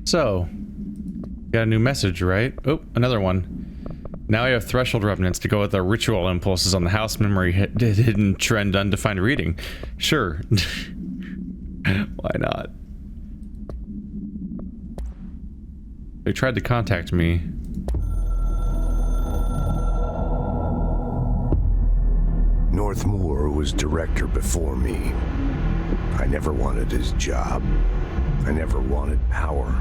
So, got a new message, right? Oh, another one. Now I have threshold remnants to go with the ritual impulses on the house memory hidden trend undefined reading. Sure. Why not? They tried to contact me. Northmoor was director before me. I never wanted his job. I never wanted power.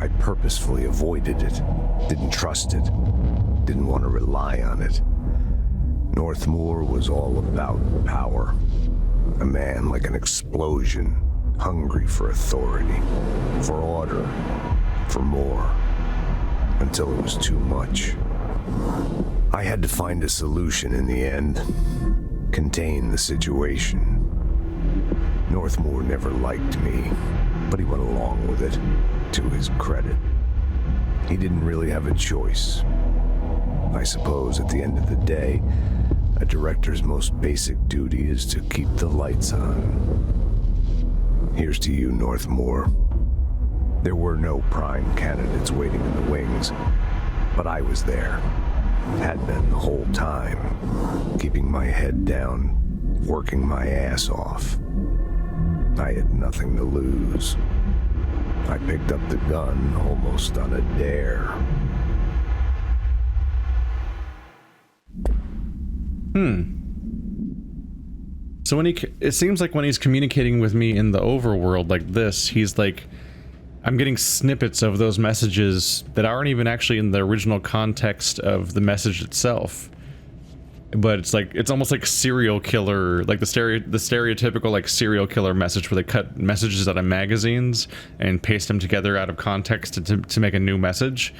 I purposefully avoided it, didn't trust it, didn't want to rely on it. Northmoor was all about power. A man like an explosion, hungry for authority, for order, for more, until it was too much. I had to find a solution in the end, contain the situation. Northmoor never liked me, but he went along with it, to his credit. He didn't really have a choice. I suppose at the end of the day, a director's most basic duty is to keep the lights on. Here's to you, Northmoor. There were no prime candidates waiting in the wings, but I was there. Had been the whole time, keeping my head down, working my ass off. I had nothing to lose. I picked up the gun almost on a dare. So when it seems like when he's communicating with me in the overworld like this, he's like, I'm getting snippets of those messages that aren't even actually in the original context of the message itself. But it's like, it's almost like serial killer, like the stereotypical like serial killer message where they cut messages out of magazines and paste them together out of context to make a new message.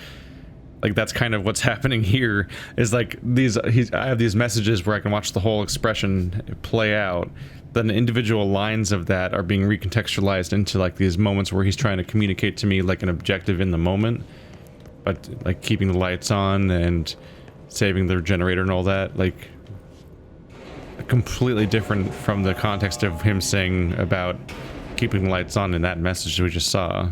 Like that's kind of what's happening here, is like I have these messages where I can watch the whole expression play out. Then the individual lines of that are being recontextualized into like these moments where he's trying to communicate to me like an objective in the moment, but like keeping the lights on and saving the generator and all that, like completely different from the context of him saying about keeping the lights on in that message we just saw.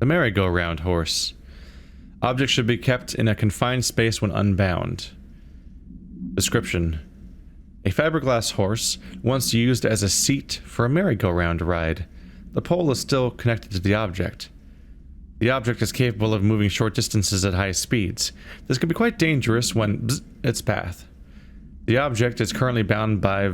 The merry-go-round horse. Objects should be kept in a confined space when unbound. Description: a fiberglass horse, once used as a seat for a merry-go-round ride. The pole is still connected to the object. The object is capable of moving short distances at high speeds. This can be quite dangerous when its path. The object is currently bound by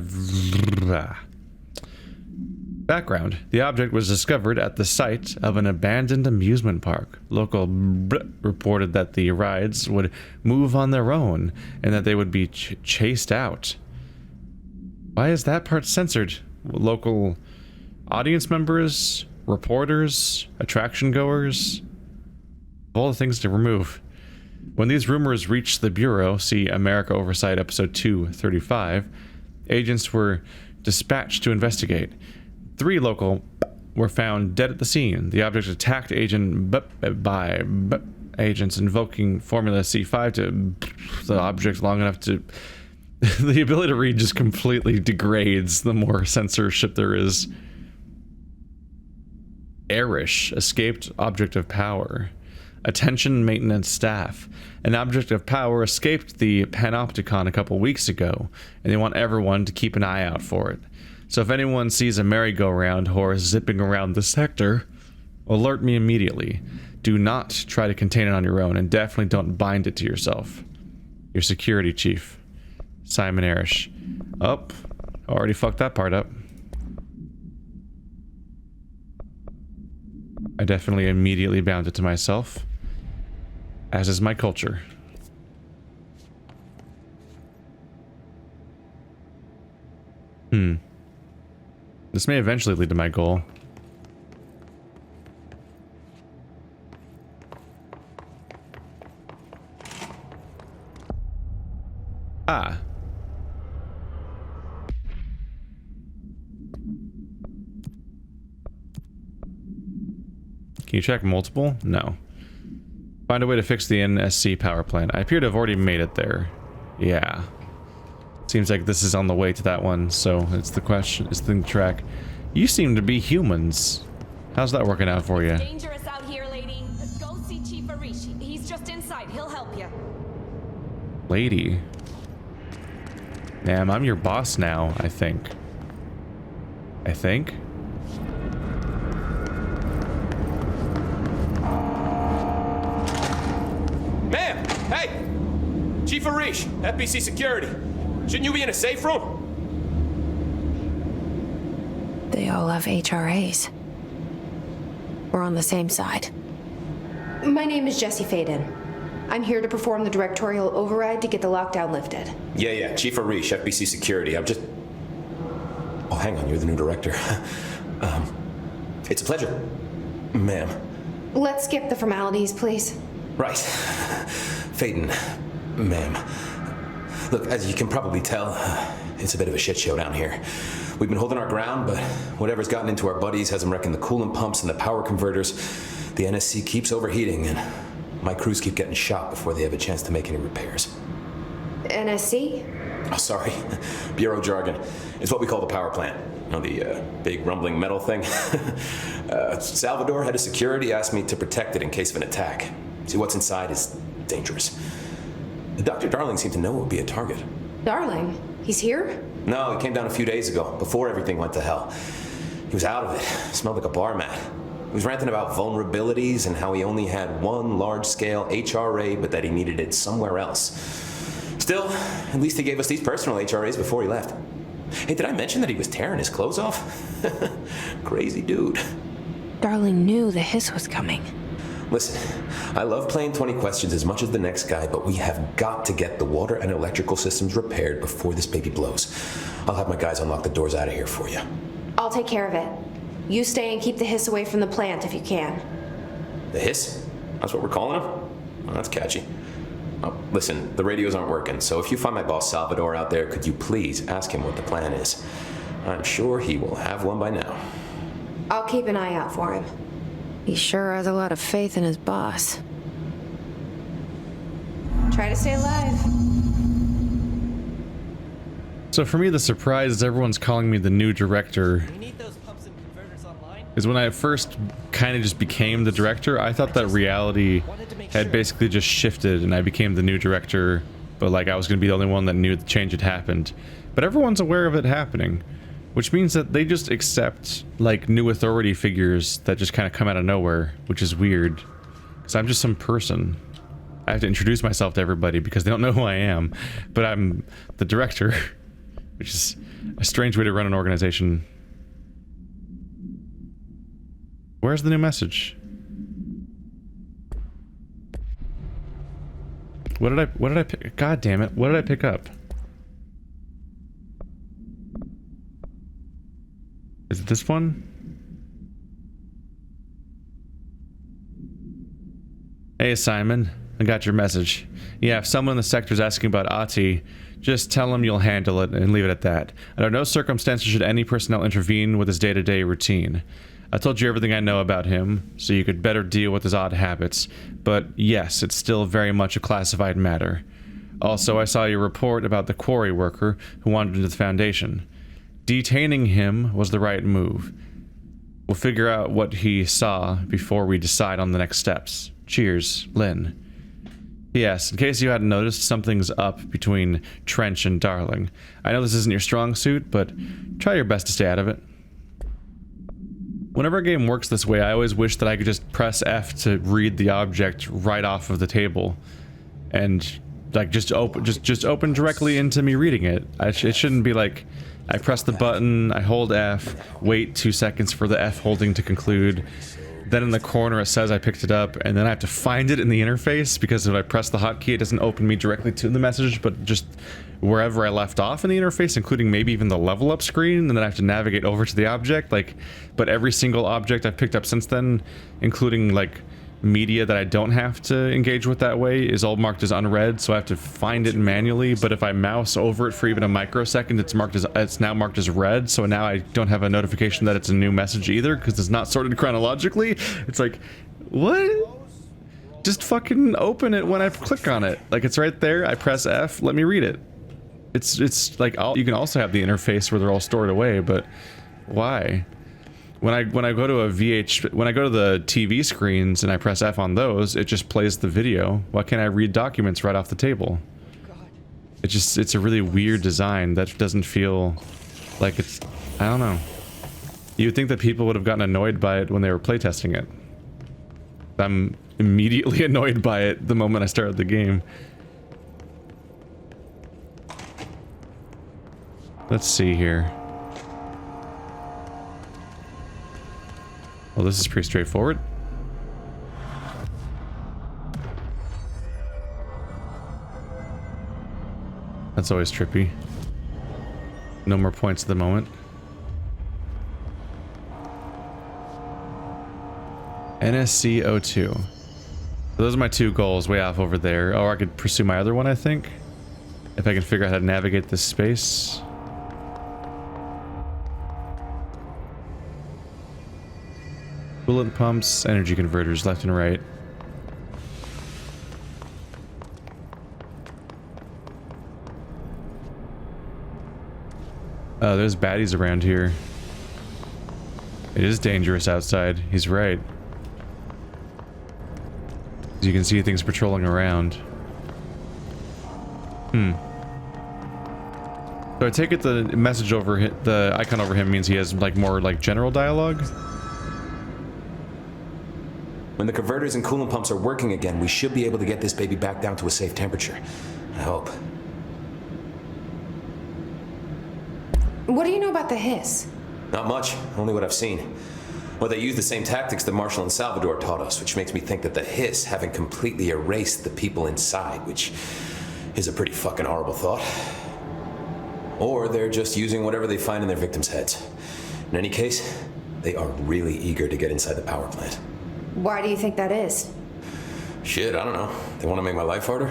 Background: the object was discovered at the site of an abandoned amusement park. Local reported that the rides would move on their own and that they would be chased out. Why is that part censored? Local audience members, reporters, attraction goers, all the things to remove. When these rumors reached the Bureau, see America Oversight episode 235, agents were dispatched to investigate. 3 local were found dead at the scene. The object attacked by agents invoking Formula C5 to the object long enough to... The ability to read just completely degrades the more censorship there is. Airish, escaped object of power. Attention maintenance staff. An object of power escaped the Panopticon a couple weeks ago, and they want everyone to keep an eye out for it. So if anyone sees a merry-go-round horse zipping around the sector, alert me immediately. Do not try to contain it on your own, and definitely don't bind it to yourself. Your security chief, Simon Arish. Oh, already fucked that part up. I definitely immediately bound it to myself, as is my culture. This may eventually lead to my goal. Ah. Can you check multiple? No. Find a way to fix the NSC power plant. I appear to have already made it there. Yeah. Seems like this is on the way to that one, so it's the question, it's the track. You seem to be humans. How's that working out for you? Dangerous out here, lady. Go see Chief Arishi. He's just inside. He'll help you. Lady. Ma'am, I'm your boss now, I think. I think? Ma'am! Hey! Chief Arish, FBC Security. Shouldn't you be in a safe room? They all have HRAs. We're on the same side. My name is Jesse Faden. I'm here to perform the directorial override to get the lockdown lifted. Yeah, Chief Arish, FBC Security. I'm just... Oh, hang on, you're the new director. It's a pleasure, ma'am. Let's skip the formalities, please. Right. Faden, ma'am. Look, as you can probably tell, it's a bit of a shit show down here. We've been holding our ground, but whatever's gotten into our buddies has them wrecking the coolant pumps and the power converters. The NSC keeps overheating, and my crews keep getting shot before they have a chance to make any repairs. NSC? Oh, sorry. Bureau jargon. It's what we call the power plant. You know, the big rumbling metal thing. Salvador, head of security, asked me to protect it in case of an attack. See, what's inside is dangerous. Dr. Darling seemed to know it would be a target. Darling? He's here? No, he came down a few days ago, before everything went to hell. He was out of it. Smelled like a bar mat. He was ranting about vulnerabilities and how he only had one large-scale HRA, but that he needed it somewhere else. Still, at least he gave us these personal HRAs before he left. Hey, did I mention that he was tearing his clothes off? Crazy dude. Darling knew the hiss was coming. Listen, I love playing 20 questions as much as the next guy, but we have got to get the water and electrical systems repaired before this baby blows. I'll have my guys unlock the doors out of here for you. I'll take care of it. You stay and keep the hiss away from the plant if you can. The hiss? That's what we're calling him? Oh, that's catchy. Oh, listen, the radios aren't working, so if you find my boss Salvador out there, could you please ask him what the plan is? I'm sure he will have one by now. I'll keep an eye out for him. He sure has a lot of faith in his boss. Try to stay alive. So for me, the surprise is everyone's calling me the new director. Is when I first kind of just became the director, I thought that reality had basically just shifted and I became the new director, but like I was going to be the only one that knew the change had happened. But everyone's aware of it happening, which means that they just accept like new authority figures that just kind of come out of nowhere, which is weird because I'm just some person. I have to introduce myself to everybody because they don't know who I am, but I'm the director, which is a strange way to run an organization. Where's the new message? What did I pick? God damn it. What did I pick up? Is it this one? Hey Simon, I got your message. Yeah, if someone in the sector is asking about Ati, just tell him you'll handle it and leave it at that. Under no circumstances should any personnel intervene with his day-to-day routine. I told you everything I know about him, so you could better deal with his odd habits, but yes, it's still very much a classified matter. Also, I saw your report about the quarry worker who wandered into the Foundation. Detaining him was the right move. We'll figure out what he saw before we decide on the next steps. Cheers, Lynn. Yes, in case you hadn't noticed, something's up between Trench and Darling. I know this isn't your strong suit, but try your best to stay out of it. Whenever a game works this way, I always wish that I could just press F to read the object right off of the table, and like just open directly into me reading it. It shouldn't be like I press the button, I hold F, wait 2 seconds for the F holding to conclude. Then in the corner it says I picked it up, and then I have to find it in the interface because if I press the hotkey, it doesn't open me directly to the message, but just wherever I left off in the interface, including maybe even the level up screen, and then I have to navigate over to the object. Like, but every single object I've picked up since then, including like media that I don't have to engage with that way is all marked as unread, so I have to find it manually. But if I mouse over it for even a microsecond, it's now marked as read, so now I don't have a notification that it's a new message either, because it's not sorted chronologically. It's like, what? Just fucking open it when I click on it. Like, it's right there, I press F, let me read it. It's like, you can also have the interface where they're all stored away, but why? When I go to when I go to the TV screens and I press F on those, it just plays the video. Why can't I read documents right off the table? It's a really weird design that doesn't feel like it's, I don't know. You would think that people would have gotten annoyed by it when they were playtesting it. I'm immediately annoyed by it the moment I started the game. Let's see here. Well, this is pretty straightforward. That's always trippy. No more points at the moment. NSC-02. So those are my two goals way off over there. Or I could pursue my other one, I think. If I can figure out how to navigate this space. Coolant pumps, energy converters, left and right. Oh, there's baddies around here. It is dangerous outside. He's right. As you can see things patrolling around. So I take it the message over the icon over him means he has like more like general dialogue. When the converters and coolant pumps are working again, we should be able to get this baby back down to a safe temperature. I hope. What do you know about the hiss? Not much, only what I've seen. Well, they use the same tactics that Marshall and Salvador taught us, which makes me think that the hiss haven't completely erased the people inside, which is a pretty fucking horrible thought. Or they're just using whatever they find in their victims' heads. In any case, they are really eager to get inside the power plant. Why do you think that is? Shit, I don't know. They want to make my life harder?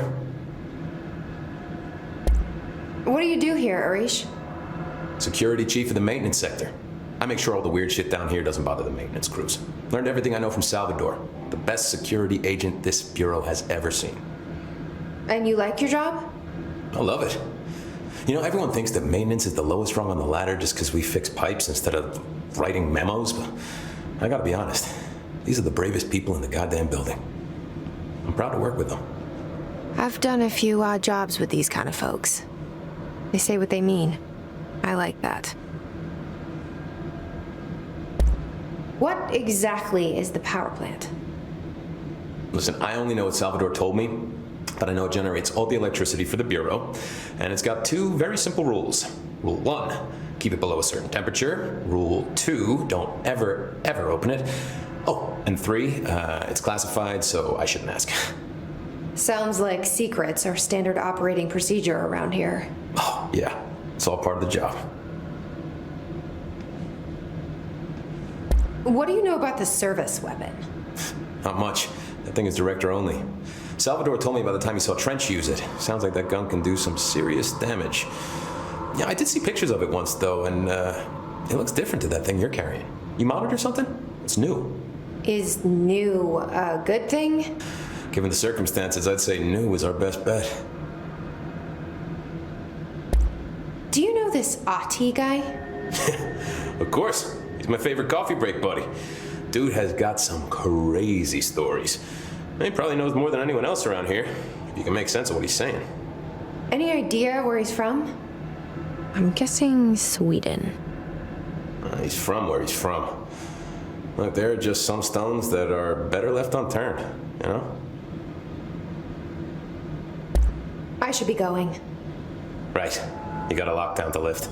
What do you do here, Arish? Security chief of the maintenance sector. I make sure all the weird shit down here doesn't bother the maintenance crews. Learned everything I know from Salvador. The best security agent this bureau has ever seen. And you like your job? I love it. You know, everyone thinks that maintenance is the lowest rung on the ladder just because we fix pipes instead of writing memos, but I gotta be honest. These are the bravest people in the goddamn building. I'm proud to work with them. I've done a few odd jobs with these kind of folks. They say what they mean. I like that. What exactly is the power plant? Listen, I only know what Salvador told me, but I know it generates all the electricity for the Bureau, and it's got two very simple rules. Rule 1, keep it below a certain temperature. Rule 2, don't ever, ever open it. Oh, and 3, it's classified, so I shouldn't ask. Sounds like secrets are standard operating procedure around here. Oh, yeah. It's all part of the job. What do you know about the service weapon? Not much. That thing is director only. Salvador told me by the time he saw Trench use it. Sounds like that gun can do some serious damage. Yeah, I did see pictures of it once, though, and it looks different to that thing you're carrying. You modded or something? It's new. Is new a good thing? Given the circumstances, I'd say new is our best bet. Do you know this Ati guy? Of course. He's my favorite coffee break buddy. Dude has got some crazy stories. He probably knows more than anyone else around here, if you can make sense of what he's saying. Any idea where he's from? I'm guessing Sweden. He's from where he's from. Look, there are just some stones that are better left unturned, you know? I should be going. Right. You got a lockdown to lift.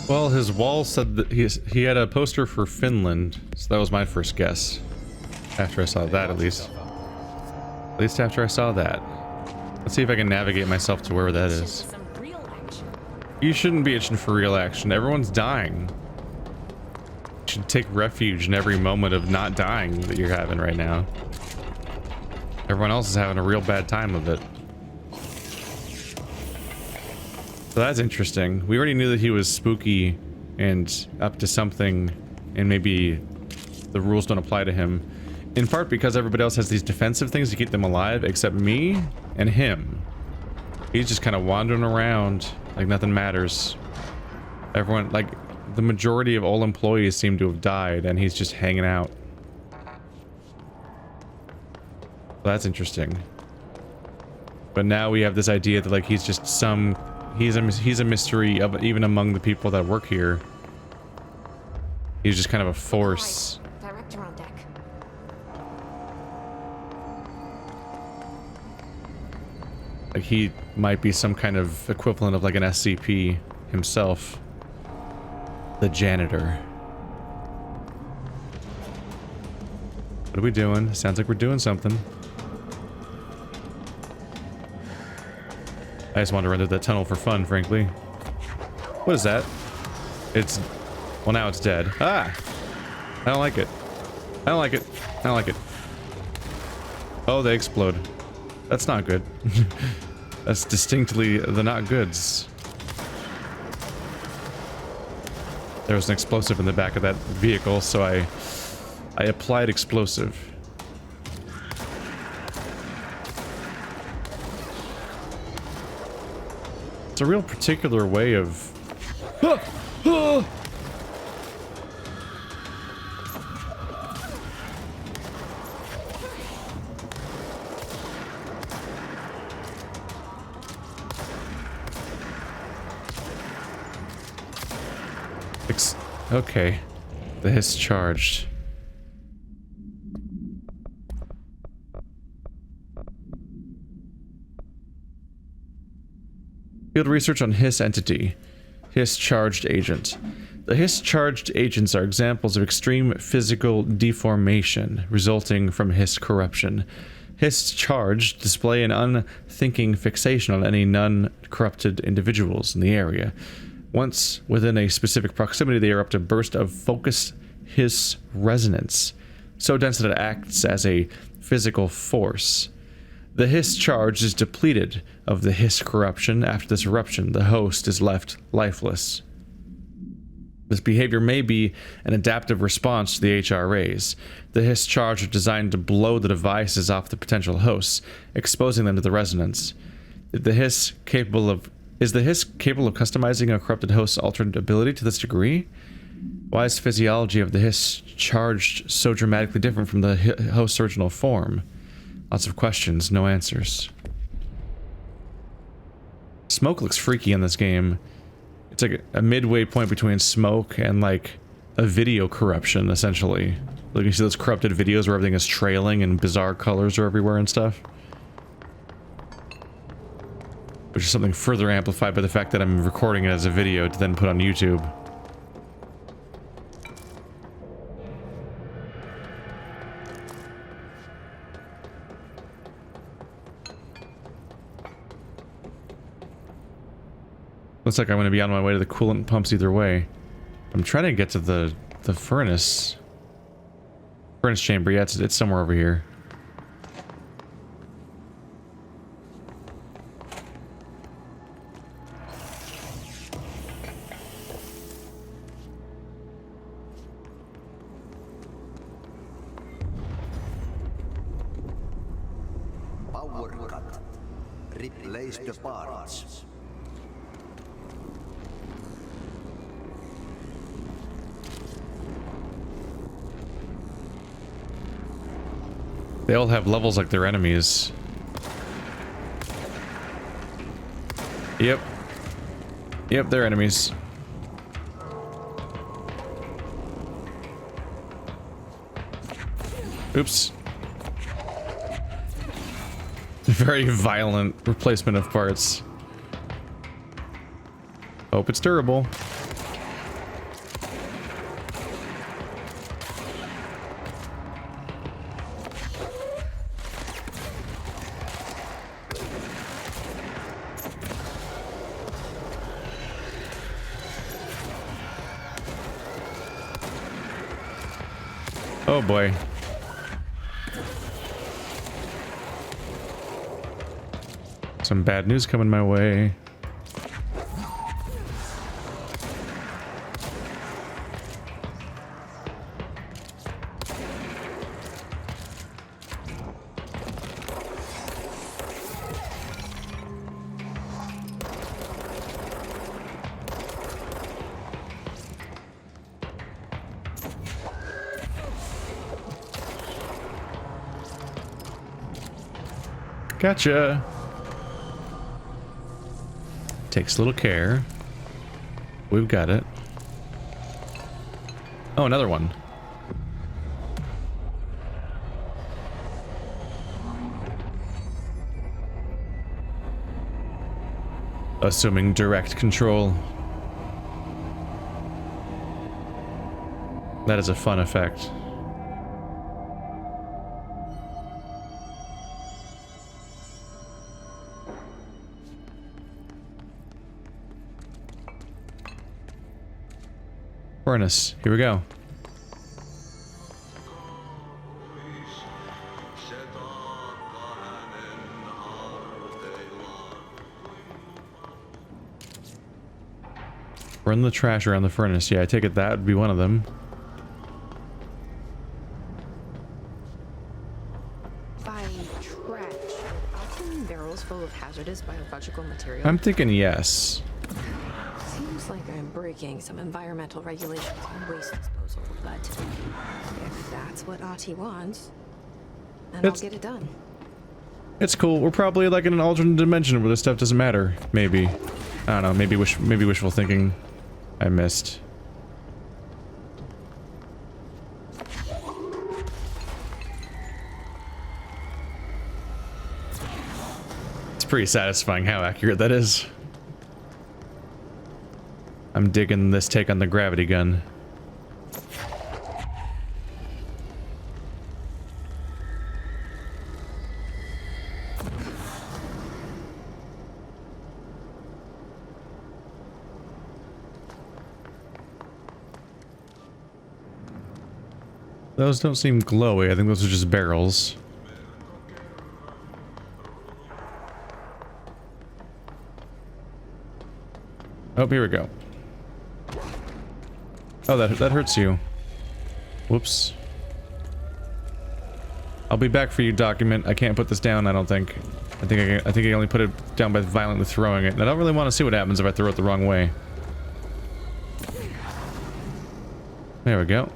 Well, his wall said that he had a poster for Finland, so that was my first guess. After I saw that, at least. At least after I saw that. Let's see if I can navigate myself to where that is. You shouldn't be itching for real action. Everyone's dying. You should take refuge in every moment of not dying that you're having right now. Everyone else is having a real bad time of it. So that's interesting. We already knew that he was spooky and up to something, and maybe the rules don't apply to him. In part because everybody else has these defensive things to keep them alive, except me and him. He's just kind of wandering around like nothing matters. Everyone, like, the majority of all employees seem to have died, and he's just hanging out. That's interesting. But now we have this idea that, like, he's just some... He's a mystery of even among the people that work here. He's just kind of a force. Director on deck. Like, he might be some kind of equivalent of like an SCP himself. The janitor. What are we doing? Sounds like we're doing something. I just wanted to run through that tunnel for fun, frankly. What is that? It's... Well, now it's dead. Ah! I don't like it. I don't like it. I don't like it. Oh, they explode. That's not good. That's distinctly the not goods. There was an explosive in the back of that vehicle, so I applied explosive. It's a real particular way of... Okay. The hiss charged. Field research on hiss entity. Hiss charged agent. The hiss charged agents are examples of extreme physical deformation resulting from hiss corruption. Hiss charged display an unthinking fixation on any non-corrupted individuals in the area. Once within a specific proximity, they erupt a burst of focused hiss resonance, so dense that it acts as a physical force. The hiss charge is depleted of the hiss corruption. After this eruption, the host is left lifeless. This behavior may be an adaptive response to the HRAs. The hiss charge are designed to blow the devices off the potential hosts, exposing them to the resonance. Is the hiss capable of customizing a corrupted host's alternate ability to this degree? Why is the physiology of the hiss charged so dramatically different from the host's original form? Lots of questions, no answers. Smoke looks freaky in this game. It's like a midway point between smoke and like a video corruption, essentially. Like you see those corrupted videos where everything is trailing and bizarre colors are everywhere and stuff. Which is something further amplified by the fact that I'm recording it as a video to then put on YouTube. Looks like I'm going to be on my way to the coolant pumps either way. I'm trying to get to the furnace. Furnace chamber, yeah, it's somewhere over here. Power cut. Replace the parts. They all have levels like their enemies. Yep. Yep, they're enemies. Oops. Very violent replacement of parts. Hope it's durable. Oh boy. Some bad news coming my way. Gotcha. Takes a little care. We've got it. Oh, another one. Assuming direct control. That is a fun effect. Furnace. Here we go. Run the trash around the furnace. Yeah, I take it that would be one of them. By trash, often barrels full of hazardous biological material. I'm thinking yes. Seems like I'm breaking some environmental regulations on waste disposal, but if that's what Ahti wants, then I'll get it done. It's cool. We're probably like in an alternate dimension where this stuff doesn't matter. Maybe. I don't know. Maybe wishful thinking. I missed. It's pretty satisfying how accurate that is. I'm digging this take on the gravity gun. Those don't seem glowy. I think those are just barrels. Oh, here we go. Oh, that hurts you. Whoops. I'll be back for you, document. I can't put this down, I don't think. I think I only put it down by violently throwing it. And I don't really want to see what happens if I throw it the wrong way. There we go.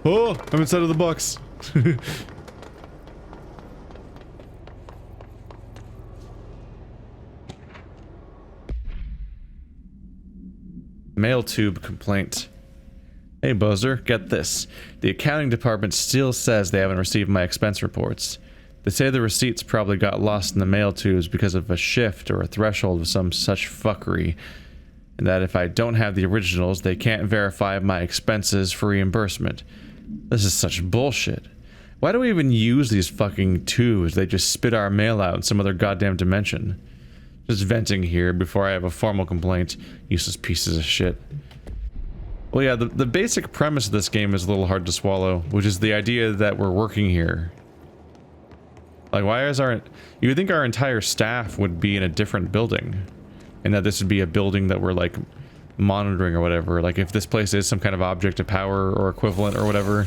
Oh, I'm inside of the box. Mail tube complaint. Hey Buzzer, get this. The accounting department still says they haven't received my expense reports. They say the receipts probably got lost in the mail tubes because of a shift or a threshold of some such fuckery. And that if I don't have the originals, they can't verify my expenses for reimbursement. This is such bullshit. Why do we even use these fucking tubes? They just spit our mail out in some other goddamn dimension. Just venting here before I have a formal complaint. Useless pieces of shit. Well, yeah, the basic premise of this game is a little hard to swallow, which is the idea that we're working here. Like, why is our... You would think our entire staff would be in a different building. And that this would be a building that we're, like, monitoring or whatever. Like, if this place is some kind of object of power or equivalent or whatever,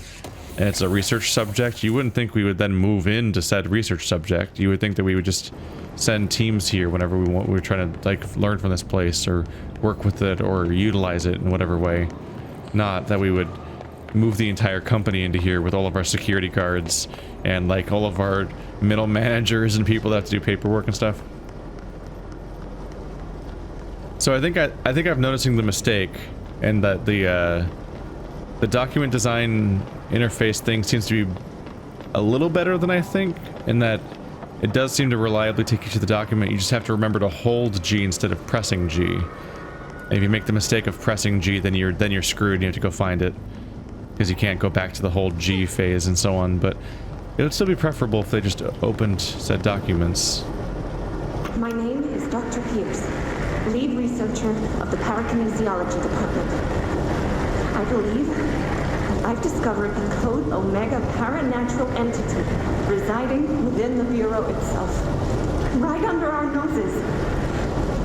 and it's a research subject, you wouldn't think we would then move into said research subject. You would think that we would just send teams here whenever we're trying to, like, learn from this place or work with it or utilize it in whatever way. Not that we would move the entire company into here with all of our security guards and, like, all of our middle managers and people that have to do paperwork and stuff. So I think I'm noticing the mistake, and that the document design interface thing seems to be a little better than I think, in that it does seem to reliably take you to the document. You just have to remember to hold G instead of pressing G. And if you make the mistake of pressing G, then you're screwed and you have to go find it, because you can't go back to the hold G phase and so on. But it would still be preferable if they just opened said documents. My name is Dr. Pierce, lead researcher of the Parakinesiology Department. I believe that I've discovered a Code Omega paranatural entity residing within the Bureau itself, right under our noses.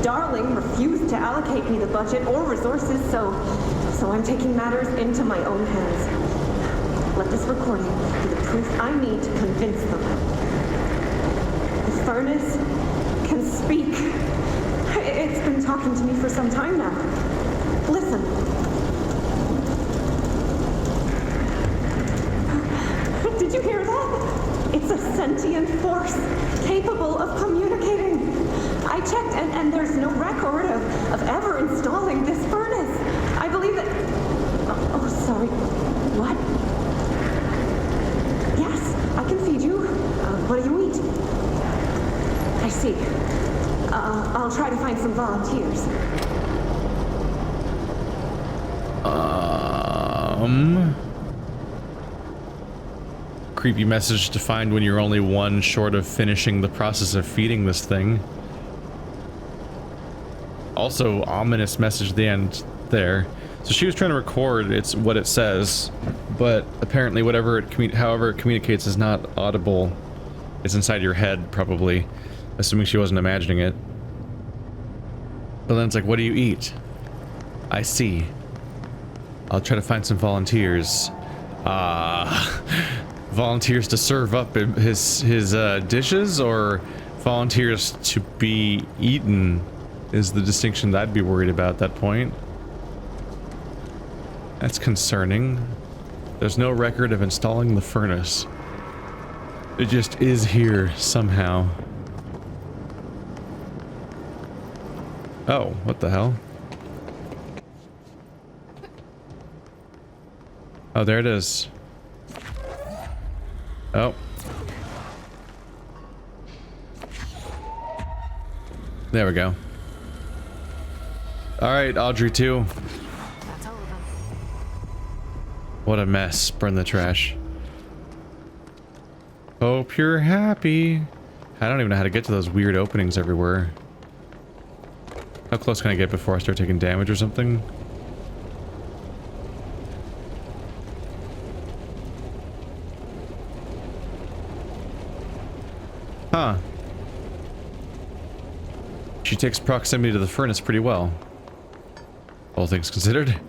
Darling refused to allocate me the budget or resources, so I'm taking matters into my own hands. Let this recording be the proof I need to convince them. The furnace can speak. It's been talking to me for some time now. Listen. Did you hear that? It's a sentient force capable of communicating. I checked, and there's no record of ever installing this furnace. I believe that... Oh, sorry. What? Yes, I can feed you. What do you eat? I see. I'll try to find some volunteers. Creepy message to find when you're only one short of finishing the process of feeding this thing. Also, ominous message at the end there. So she was trying to record what it says, but apparently however it communicates is not audible. It's inside your head, probably. Assuming she wasn't imagining it. But then it's like, what do you eat? I see. I'll try to find some volunteers. Volunteers to serve up his dishes, or volunteers to be eaten is the distinction that I'd be worried about at that point. That's concerning. There's no record of installing the furnace. It just is here somehow. Oh, what the hell? Oh, there it is. Oh. There we go. Alright, Audrey 2. That's all of them. What a mess. Burn the trash. Hope you're happy. I don't even know how to get to those weird openings everywhere. How close can I get before I start taking damage or something? Huh. She takes proximity to the furnace pretty well. All things considered.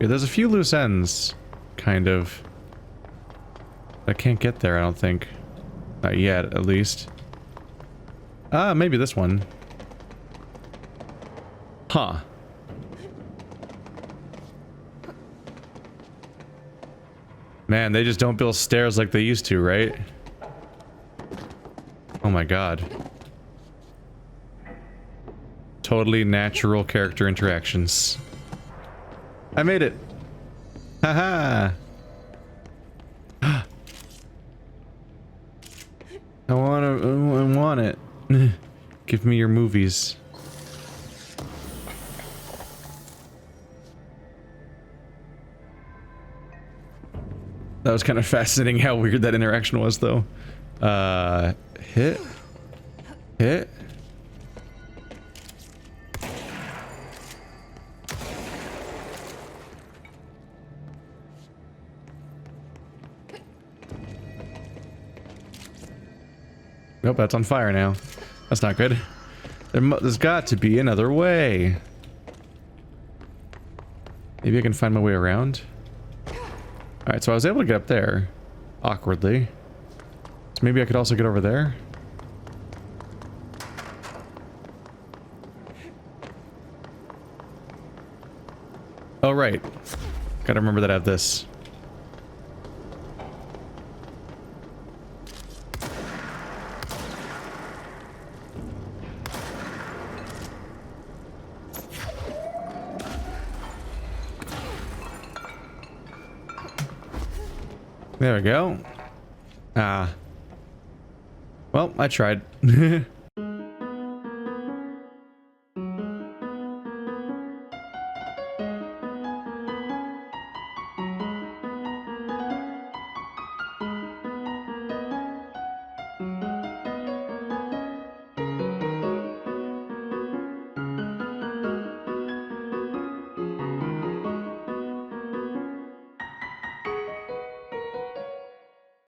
Yeah, there's a few loose ends, kind of. I can't get there, I don't think. Not yet, at least. Ah, maybe this one. Huh. Man, they just don't build stairs like they used to, right? Oh my god. Totally natural character interactions. I made it! Haha! I want it. Give me your movies. That was kind of fascinating how weird that interaction was, though. Hit. Hit. Nope, that's on fire now. That's not good. There's got to be another way. Maybe I can find my way around. Alright, so I was able to get up there. Awkwardly. So maybe I could also get over there? Oh, right. Gotta remember that I have this. There we go. Ah. Well, I tried.